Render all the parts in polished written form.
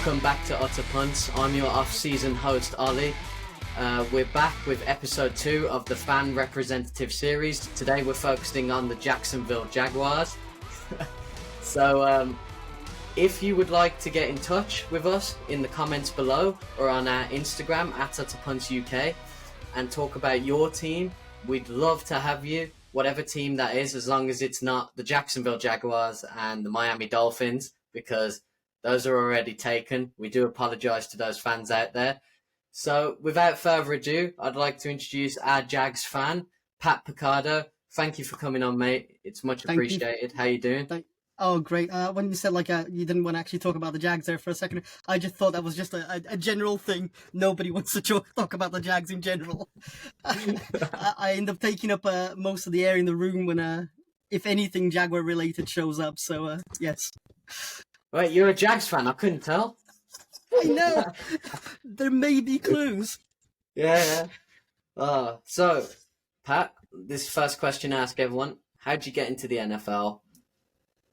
Welcome back to Utter Punts. I'm your off-season host, Olly. We're back with episode 2 of the Fan Representative Series. Today we're focusing on the Jacksonville Jaguars. So if you would like to get in touch with us in the comments below or on our Instagram at UtterPuntsUK and talk about your team, we'd love to have you, whatever team that is, as long as it's not the Jacksonville Jaguars and the Miami Dolphins, because those are already taken. We do apologise to those fans out there. So without further ado, I'd like to introduce our Jags fan, Pat Picardo. Thank you for coming on, mate. It's much appreciated. How you doing? Oh, great. When you said you didn't want to actually talk about the Jags there for a second, I just thought that was just a general thing. Nobody wants to talk about the Jags in general. I end up taking up most of the air in the room when, if anything, Jaguar related shows up. So, yes. Wait, you're a Jags fan? I couldn't tell. I know. There may be clues. Yeah. So, Pat, this first question I ask everyone. How'd you get into the NFL?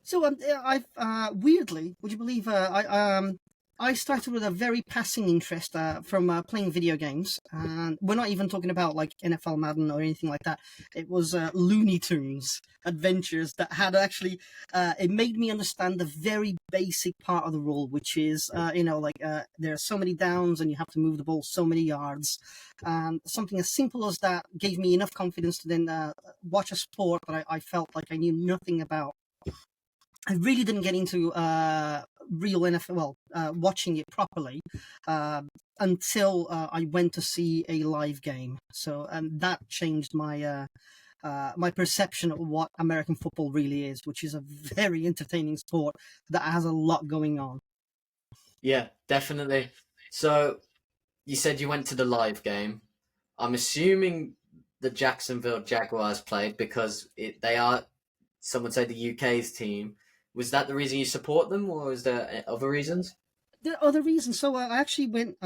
So I've weirdly, would you believe, I started with a very passing interest from playing video games, and we're not even talking about like NFL Madden or anything like that. It was Looney Tunes adventures that had actually it made me understand the very basic part of the rule, which is there are so many downs and you have to move the ball so many yards, and something as simple as that gave me enough confidence to then watch a sport that I felt like I knew nothing about. I really didn't get into real NFL, watching it properly, until I went to see a live game. So that changed my my perception of what American football really is, which is a very entertaining sport that has a lot going on. Yeah, definitely. So you said you went to the live game. I'm assuming the Jacksonville Jaguars played because they are, some would say, the UK's team. Was that the reason you support them, or was there other reasons? There are other reasons. So I actually went.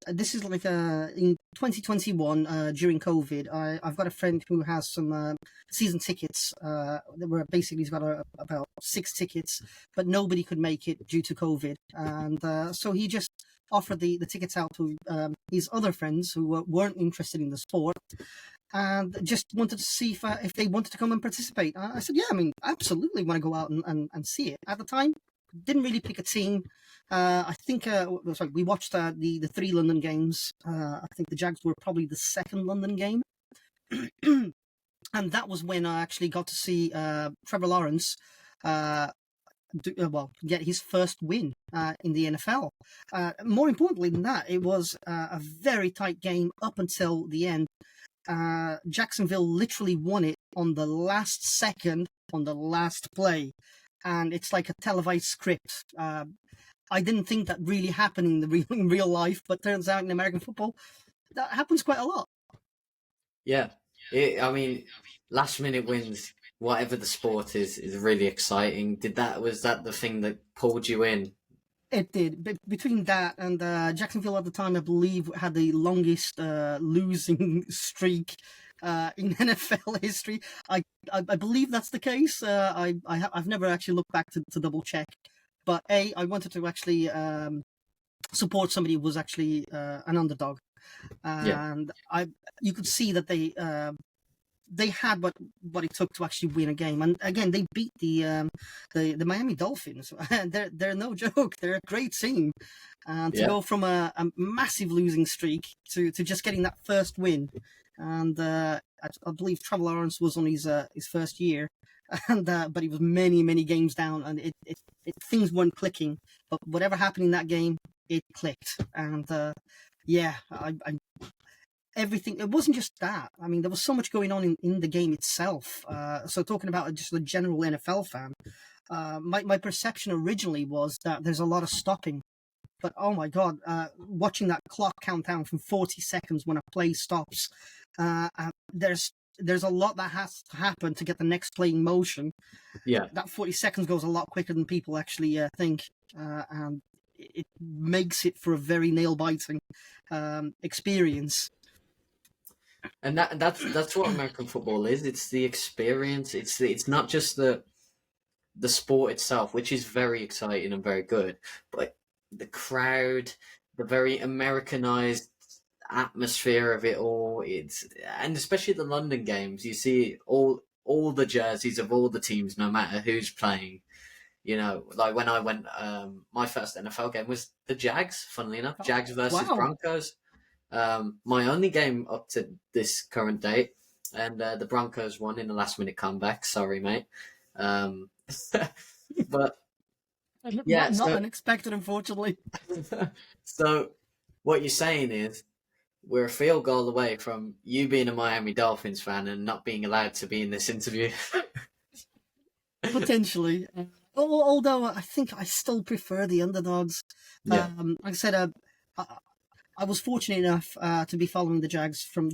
This is in 2021 during COVID. I've got a friend who has some season tickets. Where basically he's got about 6 tickets, but nobody could make it due to COVID, and so he just offered the tickets out to his other friends who weren't interested in the sport, and just wanted to see if they wanted to come and participate. I said, yeah, I mean, absolutely want to go out and see it. At the time, didn't really pick a team. I think we watched the 3 London games. I think the Jags were probably the second London game. And that was when I actually got to see Trevor Lawrence get his first win in the NFL. More importantly than that, it was a very tight game up until the end. Jacksonville literally won it on the last second, on the last play, and it's like a televised script. I didn't think that really happened in real life, but turns out in American football, that happens quite a lot. Yeah, I mean, last minute wins, whatever the sport is really exciting. Was that the thing that pulled you in? It did. Between that and Jacksonville at the time, I believe, had the longest losing streak in NFL history. I believe that's the case. I've never actually looked back to double check. But I wanted to actually support somebody who was actually an underdog, and you could see that they had what it took to actually win a game, and again they beat the Miami Dolphins. They're no joke. They're a great team, and to go from a massive losing streak to just getting that first win, and I believe Trevor Lawrence was on his first year, and but he was many games down, and it things weren't clicking. But whatever happened in that game, it clicked, and everything. It wasn't just that. I mean, there was so much going on in the game itself. So talking about just a general NFL fan, my perception originally was that there's a lot of stopping. But oh my God, watching that clock count down from 40 seconds when a play stops, there's a lot that has to happen to get the next play in motion. Yeah. That 40 seconds goes a lot quicker than people actually think. And it makes it for a very nail-biting experience. And that's what American football is. It's the experience. It's not just the sport itself, which is very exciting and very good, but the crowd, the very Americanized atmosphere of it all. And especially the London games, you see all the jerseys of all the teams, no matter who's playing. You know, like when I went, my first NFL game was the Jags. Funnily enough, Jags versus Wow. Broncos. My only game up to this current date, and the Broncos won in a last minute comeback. Sorry, mate. Um, but yeah, Not unexpected, unfortunately. so what you're saying is we're a field goal away from you being a Miami Dolphins fan and not being allowed to be in this interview. Potentially. Although I think I still prefer the underdogs. Yeah. Like I said, I was fortunate enough to be following the Jags from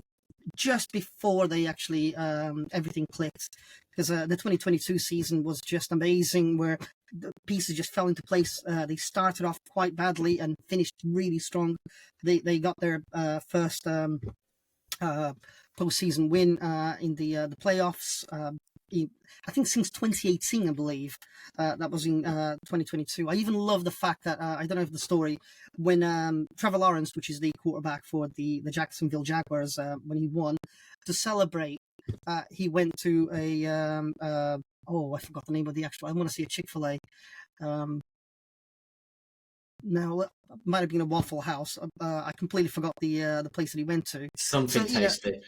just before they actually everything clicked, because the 2022 season was just amazing, where the pieces just fell into place. They started off quite badly and finished really strong. They got their first postseason win in the playoffs. I think since 2018, I believe, that was in 2022. I even love the fact that I don't know if the story, when Trevor Lawrence, which is the quarterback for the Jacksonville Jaguars, when he won, to celebrate, he went to a I forgot the name of the actual. I want to say a Chick-fil-A. Now, it might have been a Waffle House. I completely forgot the place that he went to. Something So, tasty.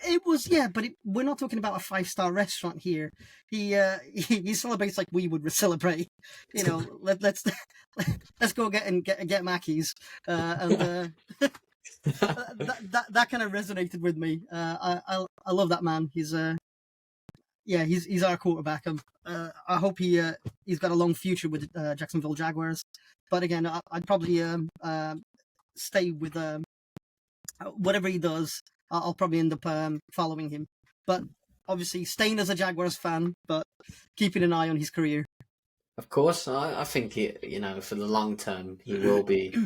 It was, yeah, but we're not talking about a 5-star restaurant here. He celebrates like we would celebrate. You know, let's go get Mackey's, and that kind of resonated with me. I love that man. He's our quarterback. I hope he's got a long future with Jacksonville Jaguars. But again, I'd probably stay with whatever he does. I'll probably end up following him. But obviously, staying as a Jaguars fan, but keeping an eye on his career. Of course, I think for the long term, he will be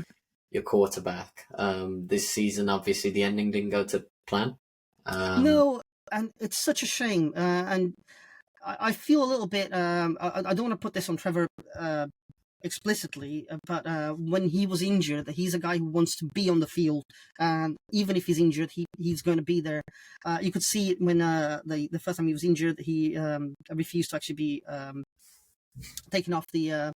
your quarterback. This season, obviously, the ending didn't go to plan. No, and it's such a shame. And I feel a little bit. I don't want to put this on Trevor explicitly, but when he was injured, he's a guy who wants to be on the field, and even if he's injured, he's going to be there. You could see it when the first time he was injured, he refused to actually be taken off the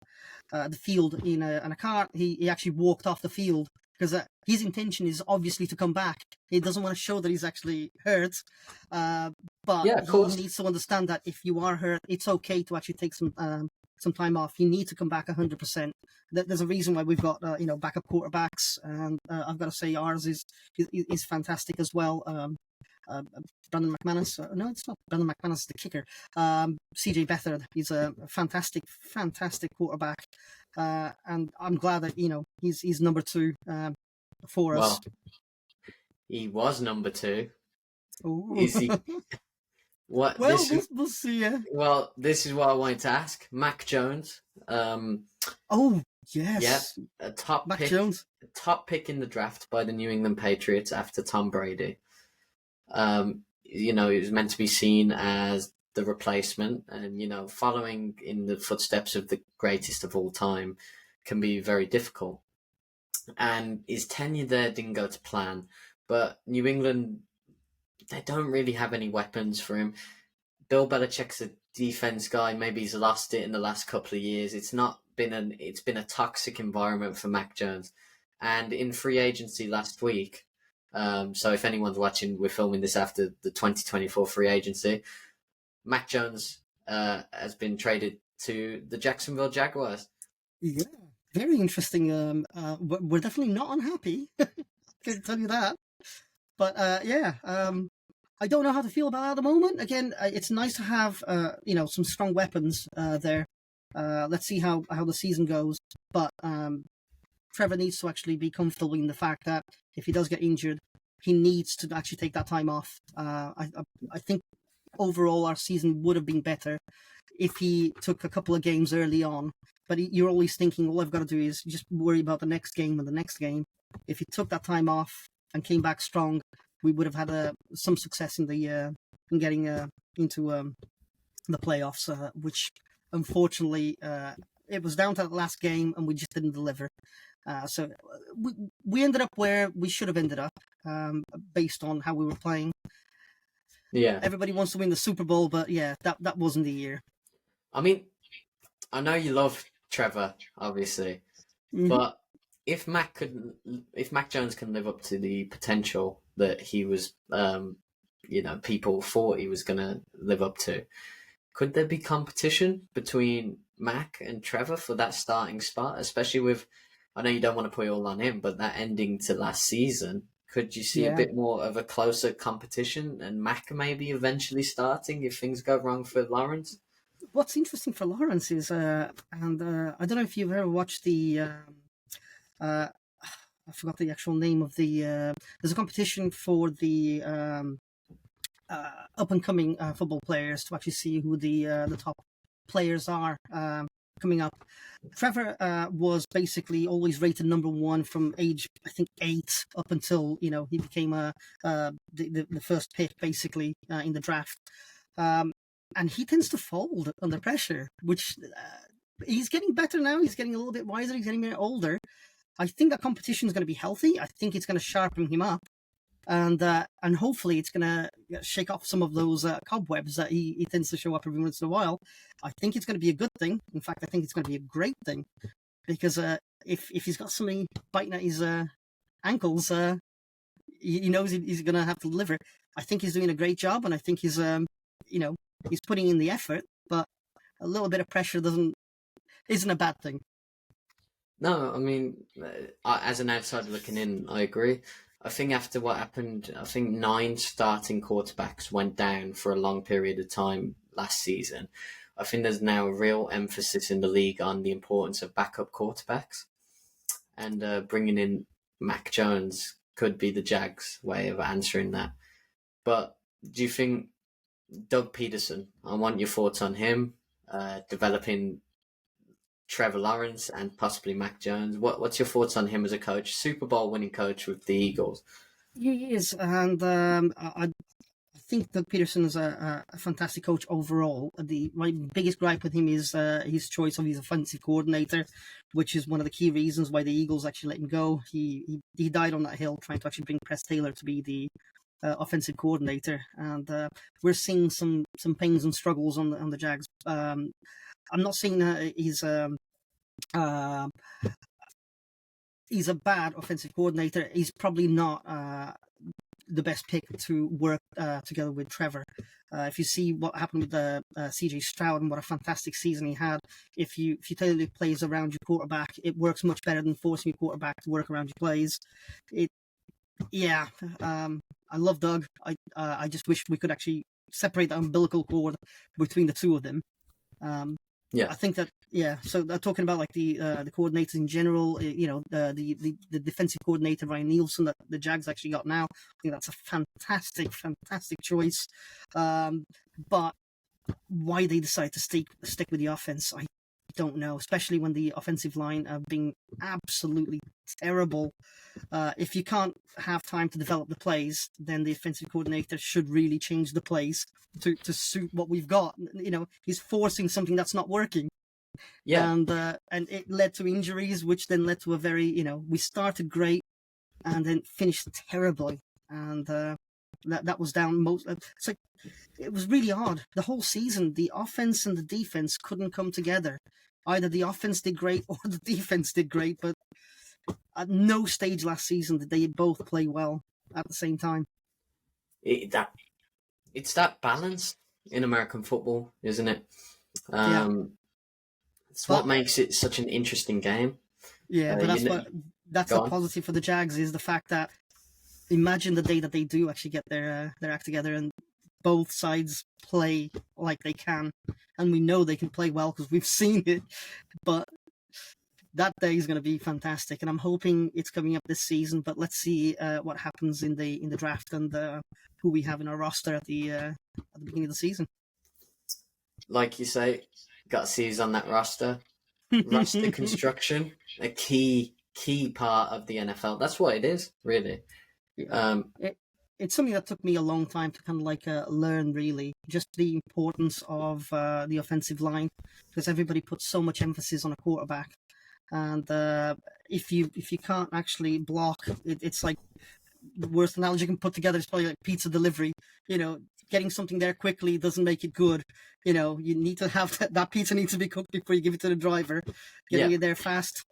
field in a car. He actually walked off the field because his intention is obviously to come back. He doesn't want to show that he's actually hurt, but Yeah, of course. he needs to understand that if you are hurt, it's okay to actually take some time off. You need to come back 100%. There's a reason why we've got backup quarterbacks, and I've got to say ours is fantastic as well. Brandon McManus. No, it's not Brandon McManus, the kicker. CJ Beathard. He's a fantastic quarterback, and I'm glad that he's number 2 for us. Well, he was number 2. Ooh. Is he? What? Well, we'll see. Well, this is what I wanted to ask. Mac Jones. Oh yes. Yeah, a top Mac pick. Jones. Top pick in the draft by the New England Patriots after Tom Brady. He was meant to be seen as the replacement, and following in the footsteps of the greatest of all time can be very difficult. And his tenure there didn't go to plan, but New England, they don't really have any weapons for him. Bill Belichick's a defense guy. Maybe he's lost it in the last couple of years. It's been a toxic environment for Mac Jones. And in free agency last week, so if anyone's watching, we're filming this after the 2024 free agency. Mac Jones has been traded to the Jacksonville Jaguars. Yeah, very interesting. We're definitely not unhappy. I can tell you that. But I don't know how to feel about it at the moment. Again, it's nice to have some strong weapons there. Let's see how the season goes. But Trevor needs to actually be comfortable in the fact that if he does get injured, he needs to actually take that time off. I think overall our season would have been better if he took a couple of games early on. But you're always thinking, all I've got to do is just worry about the next game and the next game. If he took that time off and came back strong, we would have had some success in getting into the playoffs, which unfortunately it was down to the last game, and we just didn't deliver. So we ended up where we should have ended up, based on how we were playing. Yeah. Everybody wants to win the Super Bowl, but yeah, that wasn't the year. I mean, I know you love Trevor, obviously, Mhm. but if Mac Jones can live up to the potential that he was, people thought he was going to live up to, could there be competition between Mac and Trevor for that starting spot? Especially with, I know you don't want to put it all on him, but that ending to last season, could you see a Yeah. bit more of a closer competition and Mac maybe eventually starting if things go wrong for Lawrence? What's interesting for Lawrence is, I don't know if you've ever watched uh, I forgot the actual name of the. There's a competition for the up and coming football players to actually see who the top players are coming up. Trevor was basically always rated number one from age, I think, 8 up until he became the first pick basically in the draft. And he tends to fold under pressure, which he's getting better now. He's getting a little bit wiser. He's getting a bit older. I think that competition is going to be healthy. I think it's going to sharpen him up, and hopefully it's going to shake off some of those cobwebs that he tends to show up every once in a while. I think it's going to be a good thing. In fact, I think it's going to be a great thing, because if he's got something biting at his ankles, he knows he's going to have to deliver. I think he's doing a great job, and I think he's he's putting in the effort. But a little bit of pressure isn't a bad thing. No, I mean, as an outsider looking in, I agree. I think after what happened, I think 9 starting quarterbacks went down for a long period of time last season. I think there's now a real emphasis in the league on the importance of backup quarterbacks, and bringing in Mac Jones could be the Jags' way of answering that. But do you think Doug Pederson, I want your thoughts on him, developing Trevor Lawrence and possibly Mac Jones. What's your thoughts on him as a coach? Super Bowl winning coach with the Eagles. He is, and I think that Pederson is a fantastic coach overall. My biggest gripe with him is his choice of his offensive coordinator, which is one of the key reasons why the Eagles actually let him go. He died on that hill trying to actually bring Press Taylor to be the offensive coordinator, and we're seeing some pains and struggles on the Jags. I'm not saying that he's a bad offensive coordinator. He's probably not the best pick to work together with Trevor. If you see what happened with CJ Stroud and what a fantastic season he had, if you tailor the plays around your quarterback, it works much better than forcing your quarterback to work around your plays. I love Doug. I just wish we could actually separate the umbilical cord between the two of them. Yeah, I think that So talking about like the coordinators in general, the defensive coordinator Ryan Nielsen that the Jags actually got now. I think that's a fantastic choice. But why they decide to stick with the offense, I don't know. Especially when the offensive line are being absolutely terrible. If you can't have time to develop the plays, then the offensive coordinator should really change the plays to suit what we've got. He's forcing something that's not working. yeah. And it led to injuries, which then led to a very, we started great and then finished terribly. And that was down most. It's like, it was really odd. The whole season, the offense and the defense couldn't come together. Either the offense did great or the defense did great, but at no stage last season did they both play well at the same time. It's that balance in American football, isn't it? It's what makes it such an interesting game. Yeah, but that's the positive for the Jags is the fact that imagine the day that they do actually get their act together and both sides play like they can, and we know they can play well because we've seen it. But that day is going to be fantastic, and I'm hoping it's coming up this season. But let's see what happens in the draft and who we have in our roster at the beginning of the season. Like you say, got to see who's on that roster. Roster construction, a key part of the NFL. That's what it is, really. it's something that took me a long time to kind of like learn, really, just the importance of the offensive line, because everybody puts so much emphasis on a quarterback, and if you can't actually block, it's like the worst analogy you can put together is probably like pizza delivery. Getting something there quickly doesn't make it good. You need to have that pizza needs to be cooked before you give it to the driver. Getting it there fast,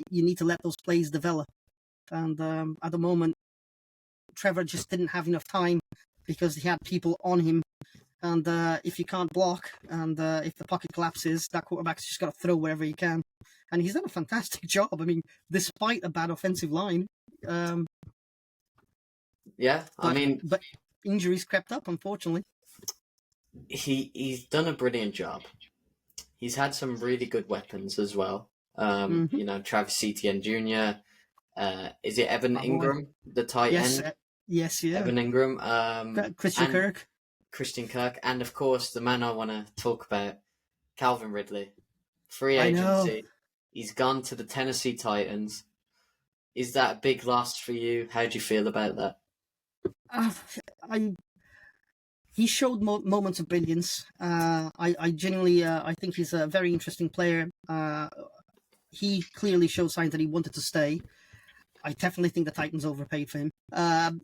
you need to let those plays develop. And at the moment, Trevor just didn't have enough time because he had people on him. And if you can't block, and if the pocket collapses, that quarterback's just got to throw wherever he can. And he's done a fantastic job. I mean, despite a bad offensive line. But injuries crept up, unfortunately. He's done a brilliant job. He's had some really good weapons as well. Travis Etienne Jr. Is it Evan Ingram, the tight end? Yes, yeah. Evan Ingram. Christian Kirk. And of course, the man I want to talk about, Calvin Ridley. Free agency. He's gone to the Tennessee Titans. Is that a big loss for you? How do you feel about that? He showed moments of brilliance. I genuinely, I think he's a very interesting player. He clearly showed signs that he wanted to stay. I definitely think the Titans overpaid for him.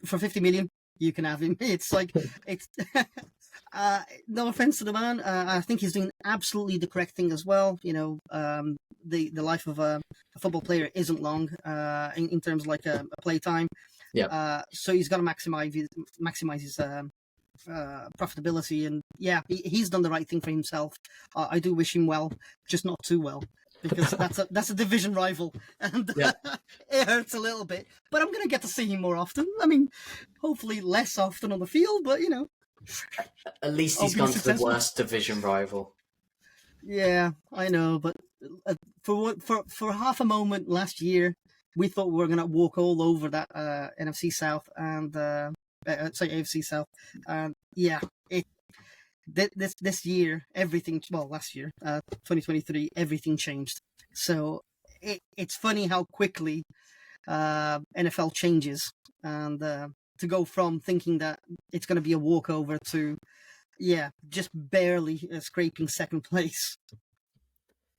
For $50 million, you can have him. It's like it's. No offense to the man. I think he's doing absolutely the correct thing as well. The life of a football player isn't long in terms of like a play time. Yeah. So he's got to maximize his profitability, and he's done the right thing for himself. I do wish him well, just not too well, because that's a division rival, and it hurts a little bit. But I'm going to get to see him more often. I mean, hopefully less often on the field, but At least he's gone to the worst division rival. Yeah, I know, but for half a moment last year, we thought we were going to walk all over that NFC South and AFC South. This year, everything. Well, last year, 2023, everything changed. So it's funny how quickly NFL changes, and to go from thinking that it's going to be a walkover to just barely scraping second place.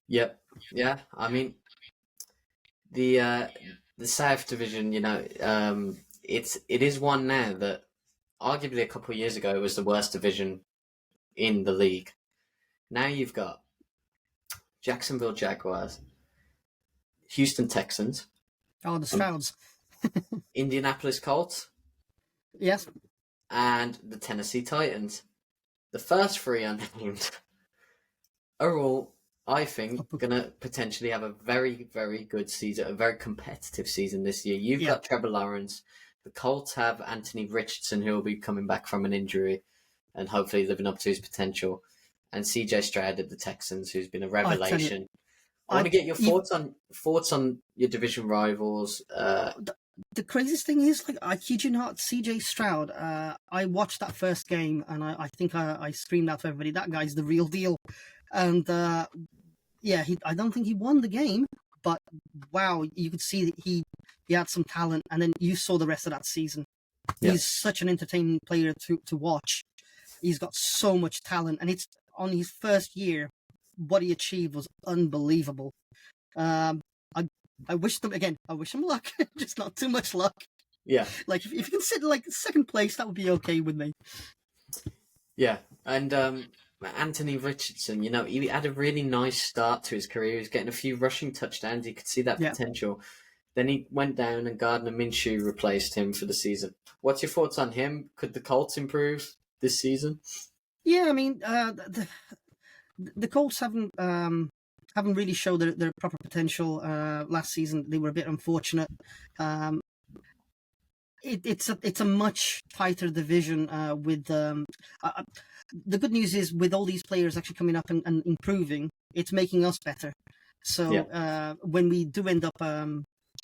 Yep. Yeah. I mean, the South Division, it is one now that arguably a couple of years ago it was the worst division in the league. Now you've got Jacksonville Jaguars, Houston Texans. Oh, the Strouds. Indianapolis Colts. Yes. And the Tennessee Titans. The first three unnamed are all, I think, going to potentially have a very, very good season, a very competitive season this year. You've got Trevor Lawrence. The Colts have Anthony Richardson, who will be coming back from an injury and hopefully living up to his potential. And CJ Stroud at the Texans, who's been a revelation. I want to get your thoughts on your division rivals. The craziest thing is, like, I kid you not, CJ Stroud. I watched that first game, and I think I screamed out to everybody, "That guy's the real deal." And I don't think he won the game, but wow, you could see that he had some talent, and then you saw the rest of that season. Yeah. He's such an entertaining player to watch. He's got so much talent, and it's on his first year. What he achieved was unbelievable. I wish him luck, just not too much luck. Yeah. Like if you can sit like second place, that would be okay with me. Yeah, and Anthony Richardson, he had a really nice start to his career. He was getting a few rushing touchdowns. You could see that potential. Then he went down, and Gardner Minshew replaced him for the season. What's your thoughts on him? Could the Colts improve this season? Yeah, I mean, the Colts haven't really showed their proper potential last season. They were a bit unfortunate. It's a much tighter division with the good news is, with all these players actually coming up and improving, it's making us better. So when we do end up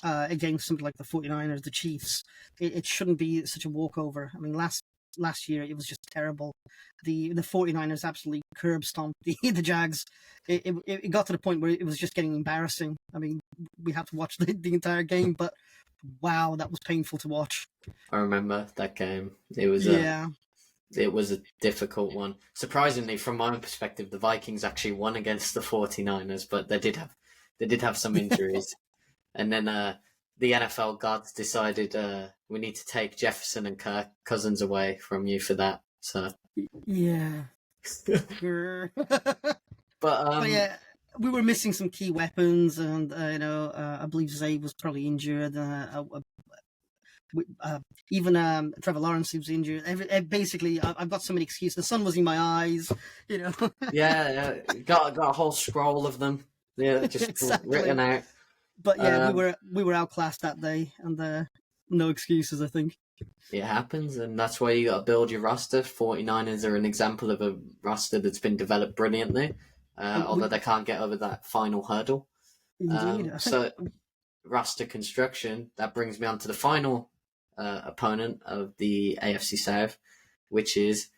against something like the 49ers, the Chiefs, it shouldn't be such a walkover. I mean, last year, it was just terrible. The 49ers absolutely curb stomped the Jags. It got to the point where it was just getting embarrassing. I mean, we had to watch the entire game, but wow, that was painful to watch. I remember that game. It was a difficult one. Surprisingly, from my perspective, the Vikings actually won against the 49ers, but they did have some injuries. And then the NFL gods decided we need to take Jefferson and Kirk Cousins away from you for that. So yeah. But yeah, we were missing some key weapons, and I believe Zay was probably injured. Even Trevor Lawrence was injured. Basically, I've got so many excuses. The sun was in my eyes, Yeah, got a whole scroll of them. Yeah, just exactly. Written out. But yeah, we were outclassed that day, and no excuses, I think. It happens, and that's why you got to build your roster. 49ers are an example of a roster that's been developed brilliantly, although they can't get over that final hurdle. Indeed. So, roster construction, that brings me on to the final opponent of the AFC South, which is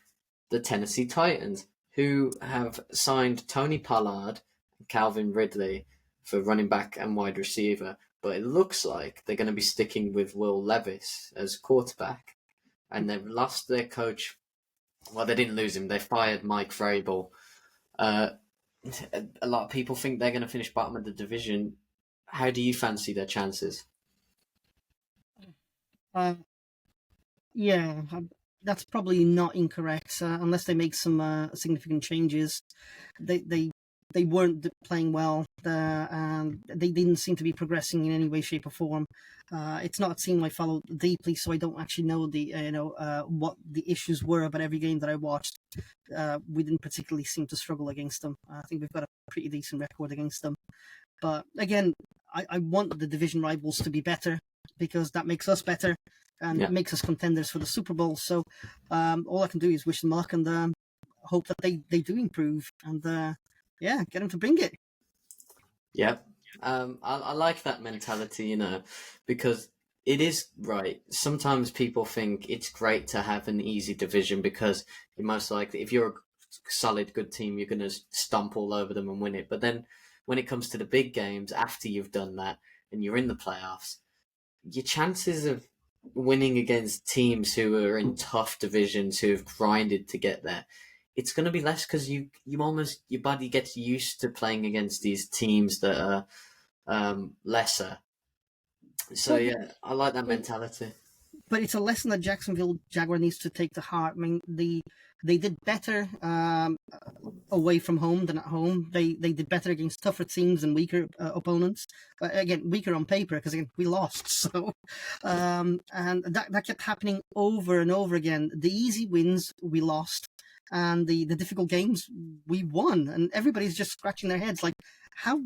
the Tennessee Titans, who have signed Tony Pollard and Calvin Ridley for running back and wide receiver. But it looks like they're going to be sticking with Will Levis as quarterback. And they've lost their coach. Well, they didn't lose him. They fired Mike Vrabel. A lot of people think they're going to finish bottom of the division. How do you fancy their chances? Yeah, that's probably not incorrect. Unless they make some significant changes. They weren't playing well, and they didn't seem to be progressing in any way, shape, or form. It's not a team I follow deeply, so I don't actually know what the issues were about every game that I watched. We didn't particularly seem to struggle against them. I think we've got a pretty decent record against them. But again, I want the division rivals to be better, because that makes us better and it makes us contenders for the Super Bowl. So all I can do is wish them luck and hope that they do improve and get them to bring it. Yep. I like that mentality, because it is right. Sometimes people think it's great to have an easy division because you're most likely, if you're a solid, good team, you're going to stomp all over them and win it. But then when it comes to the big games, after you've done that and you're in the playoffs, your chances of winning against teams who are in tough divisions, who have grinded to get there, it's going to be less because you almost, your body gets used to playing against these teams that are lesser. So yeah, I like that mentality. But it's a lesson that Jacksonville Jaguar needs to take to heart. I mean, they did better away from home than at home. They did better against tougher teams and weaker opponents. Again, weaker on paper because again we lost. So, and that kept happening over and over again. The easy wins we lost, and the difficult games we won. And everybody's just scratching their heads like, how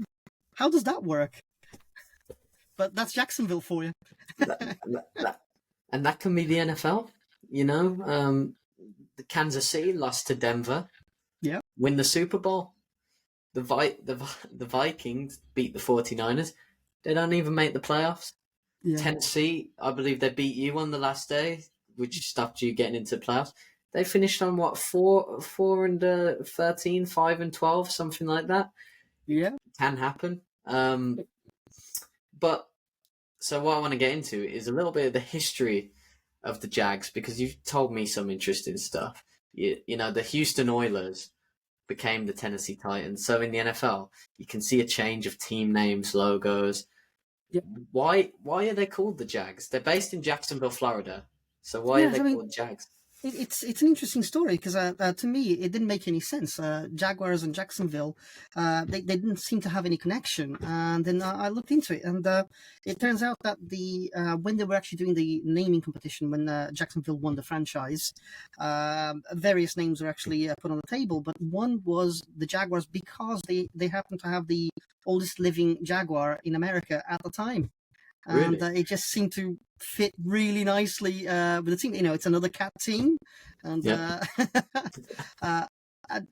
does that work? But that's Jacksonville for you. And that can be the NFL, The Kansas City lost to Denver. Yeah. Win the Super Bowl. The Vikings beat the 49ers. They don't even make the playoffs. Yeah. Tennessee, I believe they beat you on the last day, which stopped you getting into the playoffs. They finished on 4-13, 5-12, something like that. Yeah. Can happen. But so what I want to get into is a little bit of the history of the Jags, because you've told me some interesting stuff. The Houston Oilers became the Tennessee Titans. So in the NFL, you can see a change of team names, logos. Yeah. Why are they called the Jags? They're based in Jacksonville, Florida. So why are they called Jags? It's an interesting story because to me it didn't make any sense. Jaguars and Jacksonville, they didn't seem to have any connection. And then I looked into it, and it turns out that when they were actually doing the naming competition, when Jacksonville won the franchise, various names were actually put on the table. But one was the Jaguars because they happened to have the oldest living Jaguar in America at the time. And Really? it just seemed to fit really nicely with the team. It's another cat team, and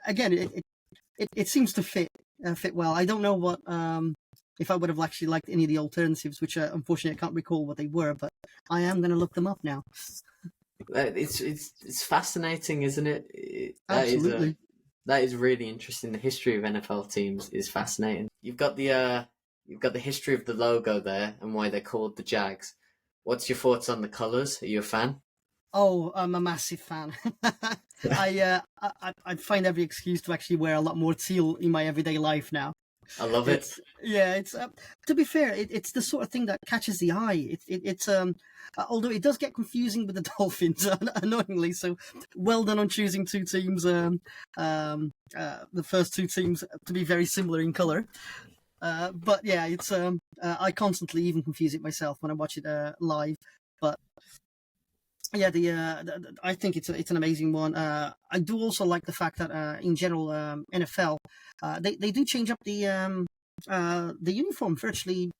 again, it seems to fit well. I don't know what if I would have actually liked any of the alternatives, which unfortunately I can't recall what they were, but I am going to look them up now. It's fascinating, isn't it? Absolutely. That is really interesting. The history of NFL teams is fascinating. You've got the history of the logo there and why they're called the Jags. What's your thoughts on the colours? Are you a fan? Oh, I'm a massive fan. I find every excuse to actually wear a lot more teal in my everyday life now. I love it. It's yeah. It's to be fair, it's the sort of thing that catches the eye. It's although it does get confusing with the Dolphins, annoyingly. So well done on choosing two teams. The first two teams to be very similar in color. But yeah, it's I constantly even confuse it myself when I watch it live. But yeah, I think it's an amazing one. I do also like the fact that in general NFL they do change up the uniform virtually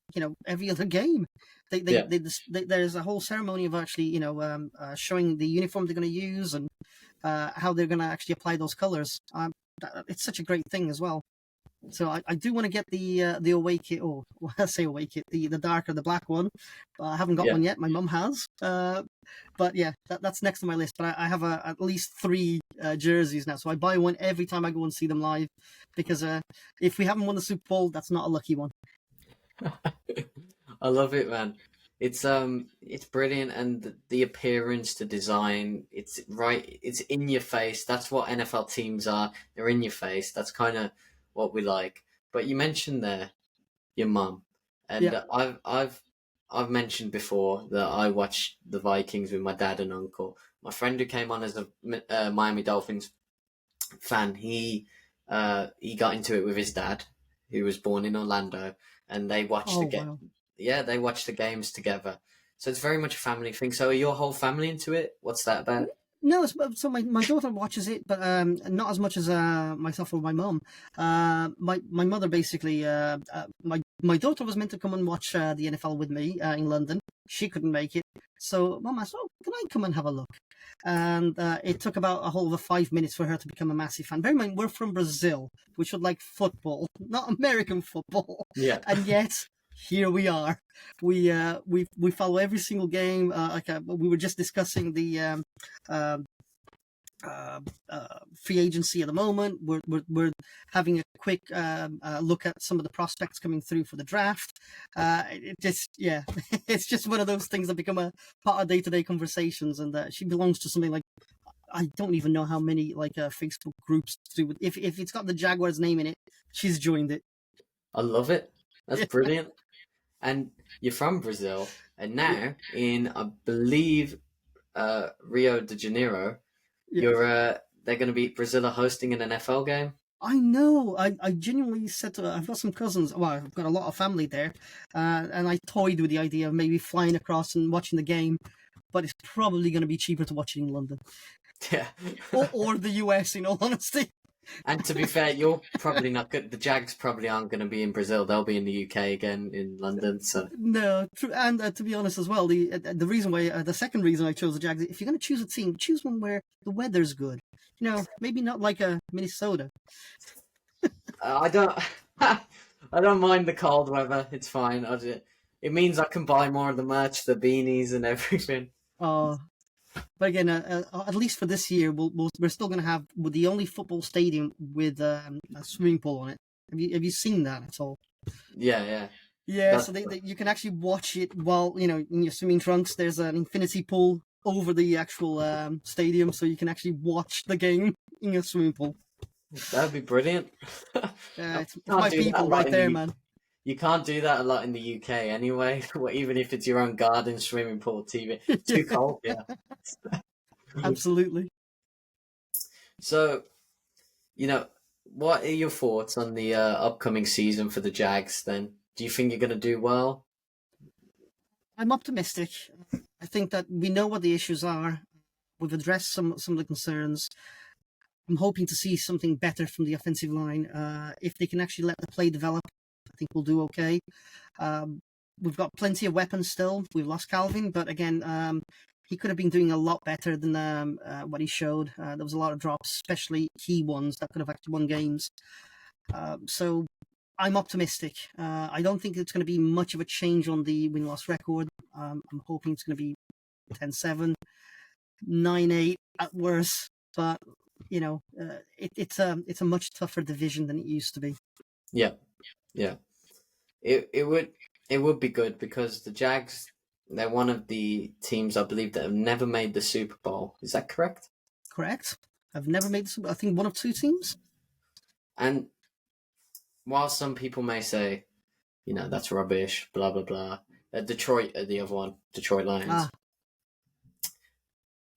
every other game. Yeah. There's a whole ceremony of actually showing the uniform they're going to use and how they're going to actually apply those colors. It's such a great thing as well. So I do want to get the away kit, or I say away kit, the darker, the black one. I haven't got Yeah. one yet. My mum has. But yeah, that's next on my list. But I have at least three jerseys now, so I buy one every time I go and see them live. Because if we haven't won the Super Bowl, that's not a lucky one. I love it, man. It's brilliant, and the appearance, the design, it's right. It's in your face. That's what NFL teams are. They're in your face. That's kind of what we like. But you mentioned there your mum, and Yeah. I've mentioned before that I watch the Vikings with my dad and uncle. My friend who came on as a Miami Dolphins fan, he got into it with his dad, who was born in Orlando, and they watched Oh wow. they watched the games together. So it's very much a family thing. So are your whole family into it? What's that about? No, so my daughter watches it, but not as much as myself or my mum. My mother basically my daughter was meant to come and watch the NFL with me in London. She couldn't make it, so Mum asked, "Oh, can I come and have a look?" And it took about a whole of 5 minutes for her to become a massive fan. Bear in mind, we're from Brazil, which would like football, not American football, Yeah. and yet here we are. We follow every single game. We were just discussing the um, free agency at the moment. We're having a quick look at some of the prospects coming through for the draft. It just yeah, it's just one of those things that become a part of day-to-day conversations. And she belongs to something like I don't even know how many Facebook groups to do with. If it's got the Jaguars name in it, she's joined it. I love it. That's Yeah, brilliant. And you're from Brazil, and yeah, now in I believe Rio de Janeiro, yeah. they're going to be Brazil are hosting an NFL game. I know. I genuinely said to her, I've got some cousins. Well, I've got a lot of family there, and I toyed with the idea of maybe flying across and watching the game. But it's probably going to be cheaper to watch it in London Yeah. or the US. In all honesty, And to be fair, you're probably not good. The Jags probably aren't going to be in Brazil. They'll be in the UK again in London. So no. True, and to be honest as well, the reason why the second reason I chose the Jags, if you're going to choose a team, choose one where the weather's good. Maybe not like a Minnesota. I don't, I don't mind the cold weather. It's fine. It means I can buy more of the merch, the beanies, and everything. Uh, but again, at least for this year, we're still going to have the only football stadium with a swimming pool on it. Have you seen that at all? Yeah, yeah. Yeah, That's so you can actually watch it while in your swimming trunks. There's an infinity pool over the actual stadium, so you can actually watch the game in your swimming pool. that'd be brilliant. It's Can't my do that a people lot right in the there, U- man. You can't do that a lot in the UK anyway. Even if it's your own garden, swimming pool, TV. Too cold. Yeah. Absolutely. So, you know, what are your thoughts on the upcoming season for the Jags then? Do you think you're going to do well? I'm optimistic. I think that we know what the issues are. We've addressed some of the concerns. I'm hoping to see something better from the offensive line. If they can actually let the play develop, I think we'll do okay. We've got plenty of weapons still. We've lost Calvin, but again, he could have been doing a lot better than what he showed. There was a lot of drops, especially key ones that could have actually won games. So I'm optimistic. I don't think it's going to be much of a change on the win-loss record. I'm hoping it's going to be 10-7. 9-8 at worst, but it's a much tougher division than it used to be. Yeah, yeah. It would be good because the Jags, they're one of the teams I believe that have never made the Super Bowl. Is that correct? Correct. I've never made this. I think one of two teams. And while some people may say, that's rubbish, blah blah blah. Detroit are the other one, Detroit Lions.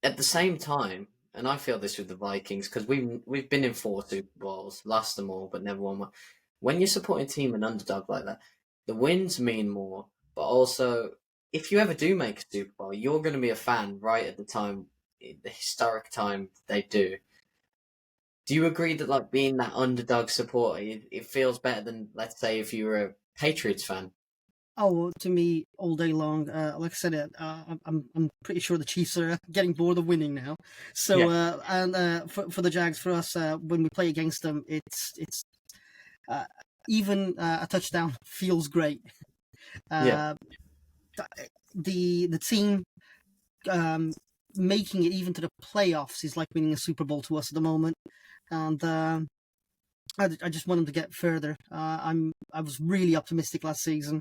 At the same time, and I feel this with the Vikings because we've been in 4 Super Bowls, lost them all, but never won one. When you're supporting a team an underdog like that, the wins mean more, but also if you ever do make a Super Bowl, you're going to be a fan right at the time, the historic time they do. Do you agree that like being that underdog supporter, it feels better than, let's say, if you were a Patriots fan? Oh, to me, all day long. Like I said, I'm pretty sure the Chiefs are getting bored of winning now. So, for the Jags, for us, when we play against them, it's even a touchdown feels great. The team making it even to the playoffs is like winning a Super Bowl to us at the moment, and I just want them to get further. I was really optimistic last season,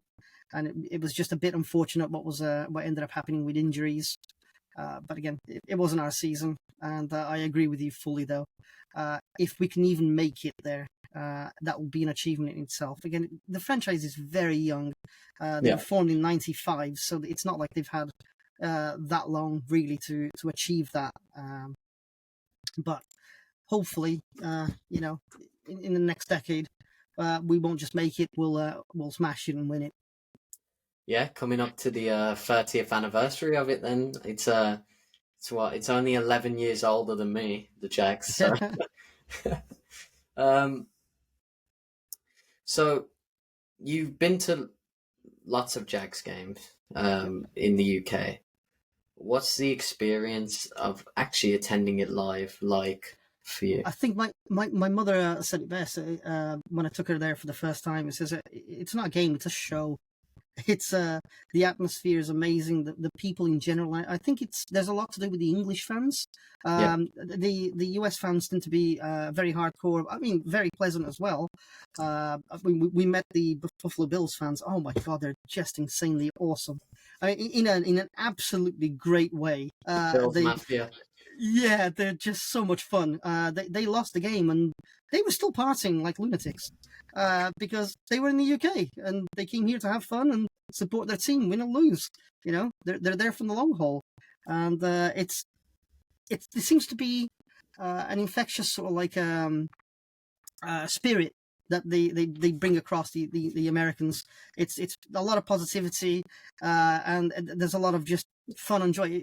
and it was just a bit unfortunate what ended up happening with injuries. But again, it wasn't our season, and I agree with you fully. Though, if we can even make it there, that will be an achievement in itself. Again, the franchise is very young. They were formed in '95, so it's not like they've had that long really to achieve that. But hopefully, in the next decade, we won't just make it. We'll smash it and win it. Yeah, coming up to the 30th anniversary of it. Then it's it's only 11 years older than me, the Jags. So, so you've been to lots of Jags games in the UK. What's the experience of actually attending it live like for you? I think my mother said it best when I took her there for the first time. It says it's not a game; it's a show. It's the atmosphere is amazing. The people in general. I think there's a lot to do with the English fans. The US fans tend to be very hardcore. I mean, very pleasant as well. We met the Buffalo Bills fans. Oh my God, they're just insanely awesome. I mean, in an absolutely great way. Bills Mafia. Yeah, they're just so much fun. They lost the game and they were still partying like lunatics because they were in the UK and they came here to have fun and support their team, win or lose. They're there from the long haul, and it seems to be an infectious sort of like spirit that they bring across the Americans. It's a lot of positivity and there's a lot of just fun and joy.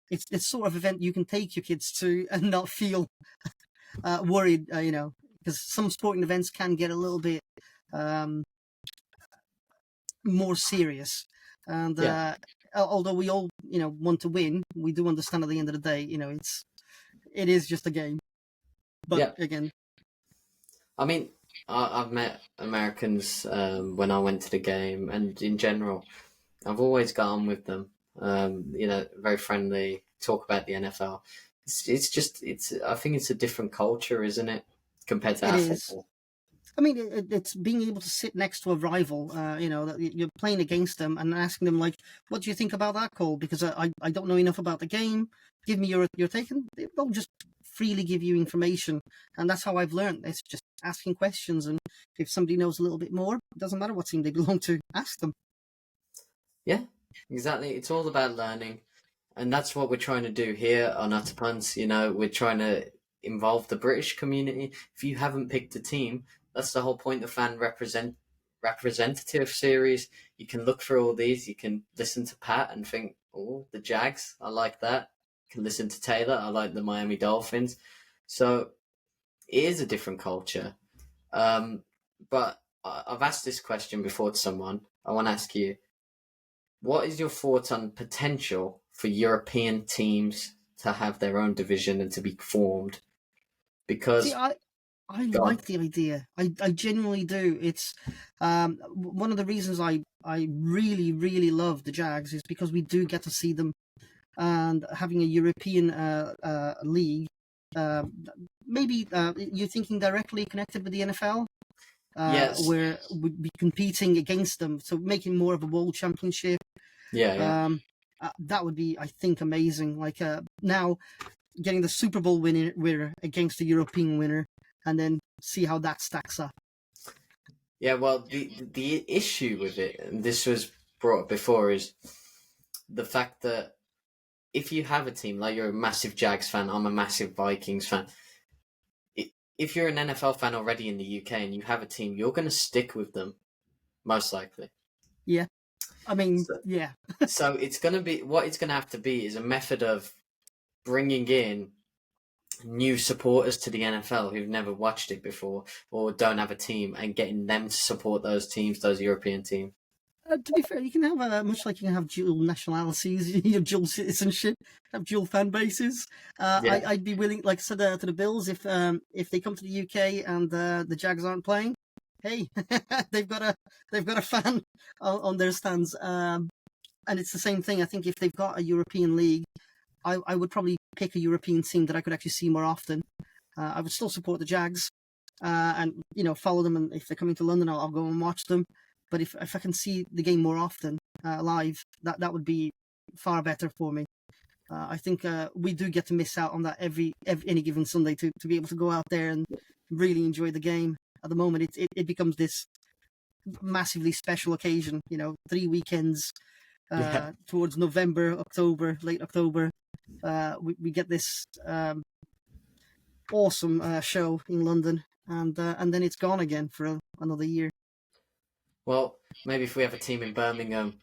It's this sort of event you can take your kids to and not feel worried, because some sporting events can get a little bit more serious. And although we all, want to win, we do understand at the end of the day, it is just a game. But again, I mean, I've met Americans when I went to the game, and in general, I've always got on with them. Very friendly, talk about the NFL. I think it's a different culture, isn't it, compared to our football? I mean, it's being able to sit next to a rival, that you're playing against them and asking them, like, what do you think about that call? Because I don't know enough about the game. Give me your take. And they'll just freely give you information. And that's how I've learned. It's just asking questions. And if somebody knows a little bit more, it doesn't matter what team they belong to, ask them. Yeah, exactly. It's all about learning. And that's what we're trying to do here on Utter Punts. We're trying to involve the British community. If you haven't picked a team, that's the whole point of fan representative series. You can look for all these. You can listen to Pat and think, oh, the Jags, I like that. You can listen to Taylor, I like the Miami Dolphins. So it is a different culture. But I've asked this question before to someone. I want to ask you, what is your thoughts on potential for European teams to have their own division and to be formed? Because I like the idea. I genuinely do. It's one of the reasons I really, really love the Jags is because we do get to see them and having a European league. Maybe you're thinking directly connected with the NFL, Yes. where we'd be competing against them, so making more of a world championship. Yeah, yeah. That would be, I think, amazing. Like now, getting the Super Bowl winner against the European winner, and then see how that stacks up. Yeah, well, the issue with it, and this was brought up before, is the fact that if you have a team, like you're a massive Jags fan, I'm a massive Vikings fan. If you're an NFL fan already in the UK and you have a team, you're going to stick with them, most likely. Yeah, I mean, So, yeah. so it's going to be, what it's going to have to be is a method of bringing in new supporters to the NFL who've never watched it before or don't have a team, and getting them to support those teams, those European teams. To be fair, you can have much like you can have dual nationalities, you have dual citizenship, have dual fan bases. Yeah. I'd be willing, like I said to the Bills, if they come to the UK and the Jags aren't playing, hey, they've got a fan on their stands. And it's the same thing. I think if they've got a European league, I would probably pick a European team that I could actually see more often. I would still support the Jags, and follow them. And if they're coming to London, I'll go and watch them. But if I can see the game more often live, that would be far better for me. I think we do get to miss out on that every any given Sunday to be able to go out there and really enjoy the game. At the moment, it becomes this massively special occasion. 3 weekends towards November, October, late October. We get this awesome show in London, and then it's gone again for another year. Well, maybe if we have a team in Birmingham,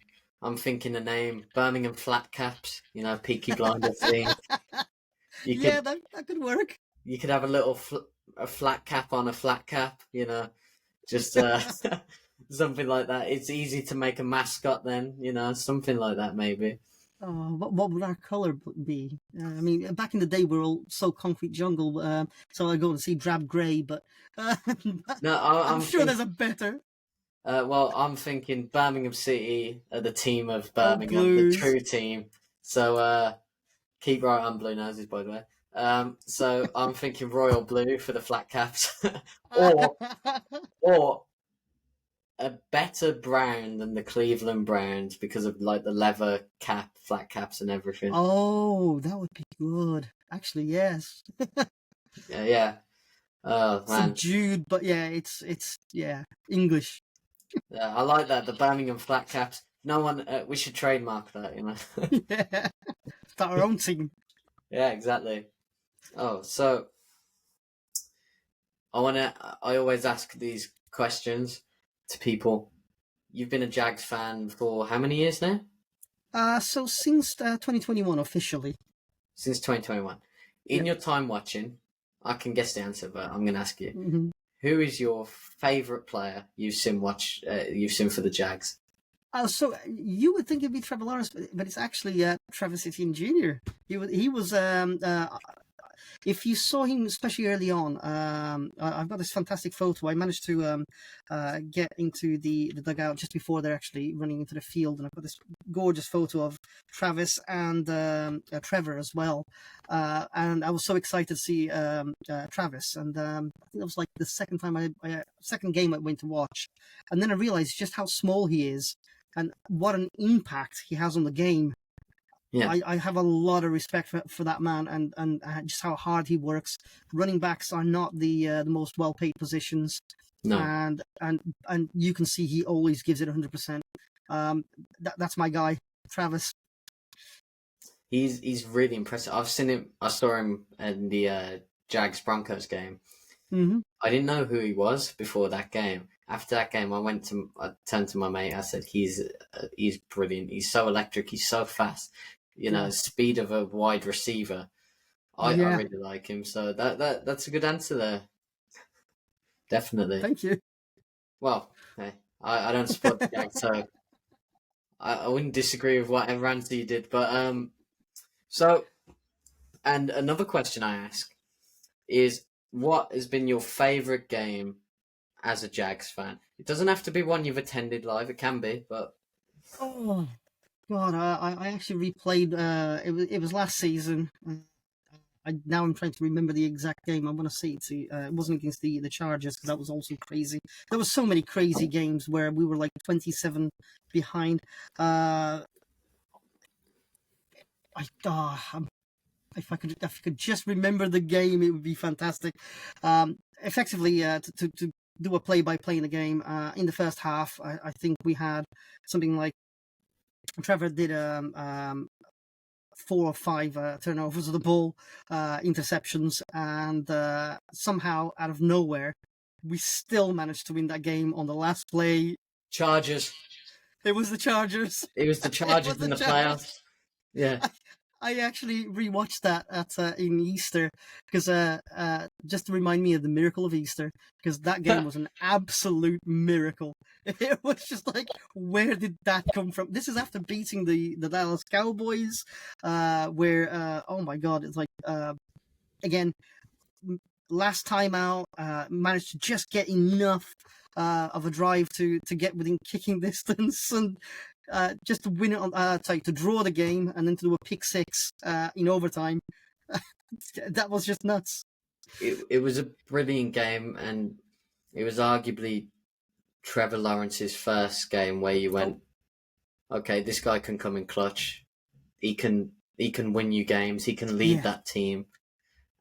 I'm thinking a name, Birmingham Flat Caps, Peaky Blinders thing. Yeah, that could work. You could have a little a flat cap on a flat cap, just something like that. It's easy to make a mascot then, something like that maybe. Oh, what would our colour be? I mean, back in the day, we were all so concrete jungle, so I go and see drab grey, but No, I'm sure there's a better. Well, I'm thinking Birmingham City are the team of Birmingham, the true team. So keep right on blue noses, by the way. So I'm thinking royal blue for the flat caps, or a better brown than the Cleveland Browns because of like the leather cap, flat caps, and everything. Oh, that would be good. Actually, yes. Yeah. Oh man. Subdued, but yeah, it's English. Yeah, I like that. The Birmingham flat caps. No one. We should trademark that. Yeah. Start our own team. Yeah, exactly. Oh, so I always ask these questions to people. You've been a Jags fan for how many years now? So since 2021 officially. Since 2021. In your time watching, I can guess the answer, but I'm going to ask you. Mm-hmm. Who is your favourite player you've seen for the Jags? So you would think it'd be Trevor Lawrence, but it's actually Travis Etienne Jr. He was if you saw him, especially early on, I've got this fantastic photo. I managed to get into the dugout just before they're actually running into the field, and I've got this gorgeous photo of Travis and Trevor as well. And I was so excited to see Travis, and I think it was like the second game I went to watch, and then I realized just how small he is and what an impact he has on the game. Yeah. I have a lot of respect for that man, and just how hard he works. Running backs are not the most well paid positions, no. And you can see he always gives it 100%. That's my guy, Travis. He's really impressive. I saw him in the Jags Broncos game. Mm-hmm. I didn't know who he was before that game. After that game, I turned to my mate. I said, "He's brilliant. He's so electric. He's so fast. Speed of a wide receiver. I really like him. So that's a good answer there. Definitely. Thank you. Well, hey, I don't support the Jags, so I wouldn't disagree with whatever answer you did. But so, and another question I ask is, what has been your favourite game as a Jags fan? It doesn't have to be one you've attended live. It can be, but God, I actually replayed. It was last season. Now I'm trying to remember the exact game. I want to say it wasn't against the Chargers because that was also crazy. There was so many crazy games where we were like 27 behind. If I could just remember the game, it would be fantastic. Effectively, to do a play-by-play in the game, in the first half, I think we had something like Trevor did 4 or 5 turnovers of the ball, interceptions, and somehow out of nowhere, we still managed to win that game on the last play. Chargers. It was the Chargers. It was the It Chargers was in the the Chargers. playoffs. Yeah. I actually rewatched that in Easter because just to remind me of the miracle of Easter, because that game was an absolute miracle. It was just like, where did that come from? This is after beating the Dallas Cowboys, where oh my god, it's like again, last time out, managed to just get enough of a drive to get within kicking distance and just to win it on, to draw the game and then to do a pick six in overtime. That was just nuts. It was a brilliant game, and it was arguably Trevor Lawrence's first game where you went, okay, this guy can come in clutch. He can win you games. He can lead that team.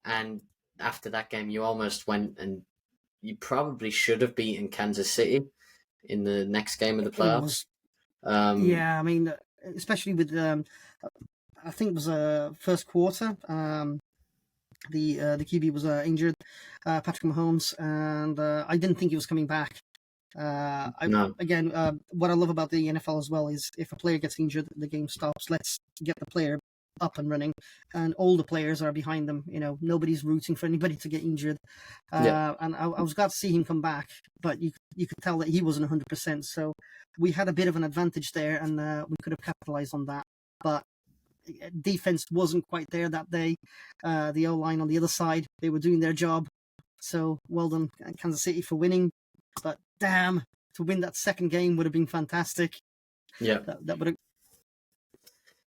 And after that game, you almost went and you probably should have beaten Kansas City in the next game of the playoffs. Yeah, I mean, especially with I think it was first quarter. The QB was injured, Patrick Mahomes, and I didn't think he was coming back. No. Again, what I love about the NFL as well is if a player gets injured, the game stops. Let's get the player up and running, and all the players are behind them. You know, nobody's rooting for anybody to get injured. And I was glad to see him come back, but you could tell that he wasn't 100%. So we had a bit of an advantage there, and we could have capitalized on that. But defense wasn't quite there that day. The O-line on the other side, they were doing their job. So well done, Kansas City, for winning. But damn, to win that second game would have been fantastic. Yeah. That would have.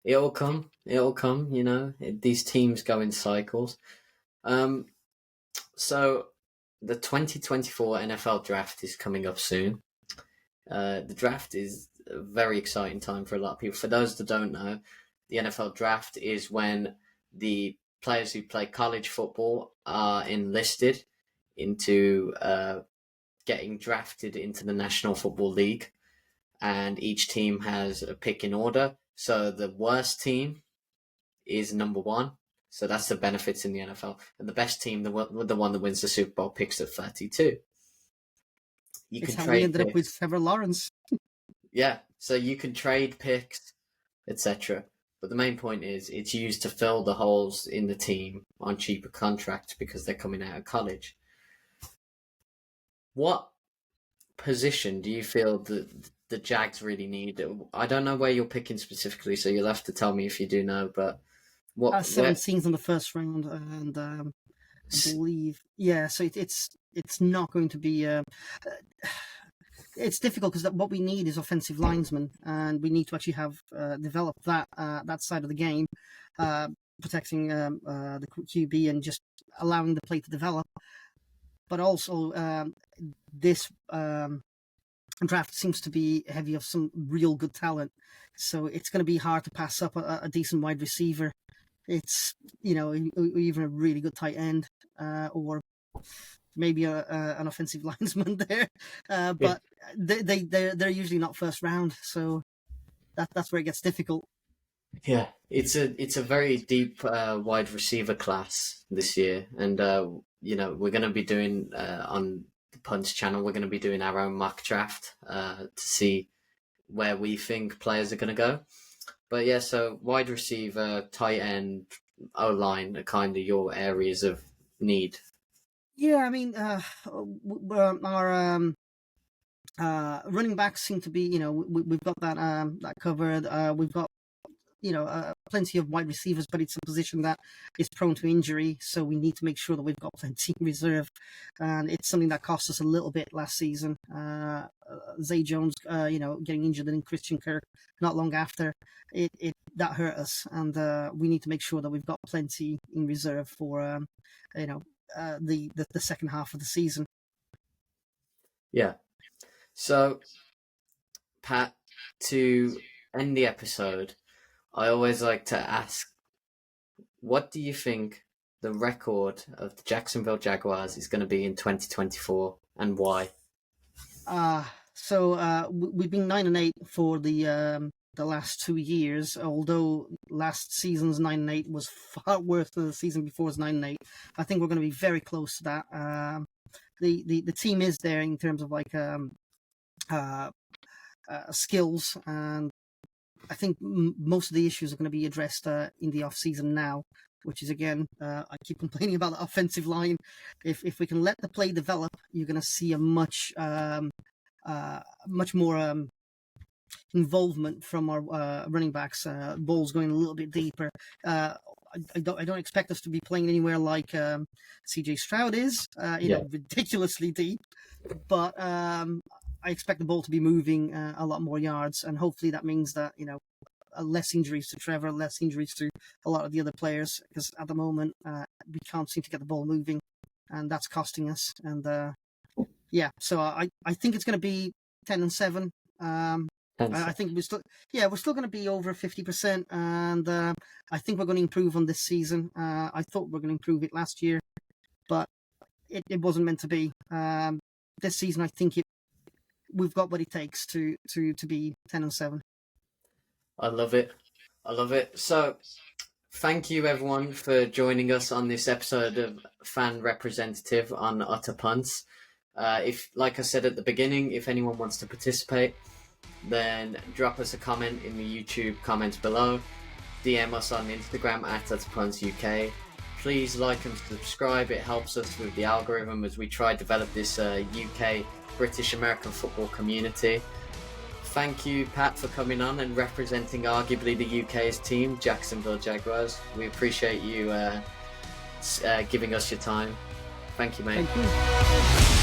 It'll come. You know, these teams go in cycles. So the 2024 NFL draft is coming up soon. The draft is a very exciting time for a lot of people. For those that don't know, the NFL draft is when the players who play college football are enlisted into getting drafted into the National Football League, and each team has a pick in order. So the worst team is number 1. So that's the benefits in the NFL. And the best team, the one that wins the Super Bowl, picks at 32. It's how we ended up with Trevor Lawrence. Yeah, so you can trade picks, etc. But the main point is it's used to fill the holes in the team on cheaper contracts because they're coming out of college. What position do you feel that the Jags really need? I don't know where you're picking specifically, so you'll have to tell me if you do know. But 17th in the first round, and I believe, yeah. So it's not going to be. It's difficult because what we need is offensive linemen, and we need to actually have develop that side of the game, protecting the QB and just allowing the play to develop. But also, this draft seems to be heavy of some real good talent, so it's going to be hard to pass up a decent wide receiver. It's, you know, even a really good tight end, or maybe an offensive lineman there, but they're usually not first round, so that's where it gets difficult. Yeah, it's a very deep wide receiver class this year, and you know, we're going to be doing on the Punts channel, we're going to be doing our own mock draft to see where we think players are going to go. But yeah, so wide receiver, tight end, O-line are kind of your areas of need. Yeah, I mean, our running backs seem to be, you know, we've got that covered. We've got, plenty of wide receivers, but it's a position that is prone to injury. So we need to make sure that we've got plenty in reserve, and it's something that cost us a little bit last season. Zay Jones, getting injured, and Christian Kirk not long after that hurt us, and we need to make sure that we've got plenty in reserve for the second half of the season. Yeah. So, Pat, to end the episode, I always like to ask, what do you think the record of the Jacksonville Jaguars is going to be in 2024, and why? We've been 9-8 for the last 2 years, although last season's 9-8 was far worse than the season before's 9-8. I think we're going to be very close to that. The team is there in terms of skills, and I think most of the issues are going to be addressed in the off season now, which is, again, I keep complaining about the offensive line. If we can let the play develop, you're going to see a much more involvement from our running backs. Balls going a little bit deeper. I don't expect us to be playing anywhere like CJ Stroud is, ridiculously deep, but I expect the ball to be moving a lot more yards, and hopefully that means that less injuries to Trevor, less injuries to a lot of the other players, because at the moment we can't seem to get the ball moving, and that's costing us. And so I think it's going to be 10-7. I think we're still going to be over 50%, and I think we're going to improve on this season. I thought we were going to improve it last year, but it wasn't meant to be. This season, I think we've got what it takes to be 10-7. I love it. So, thank you everyone for joining us on this episode of Fan Representative on Utter Punts. If, like I said at the beginning, if anyone wants to participate, then drop us a comment in the YouTube comments below. DM us on Instagram at UtterPuntsUK. Please like and subscribe. It helps us with the algorithm as we try to develop this UK British American football community. Thank you, Pat, for coming on and representing arguably the UK's team, Jacksonville Jaguars. We appreciate you giving us your time. Thank you, mate. Thank you.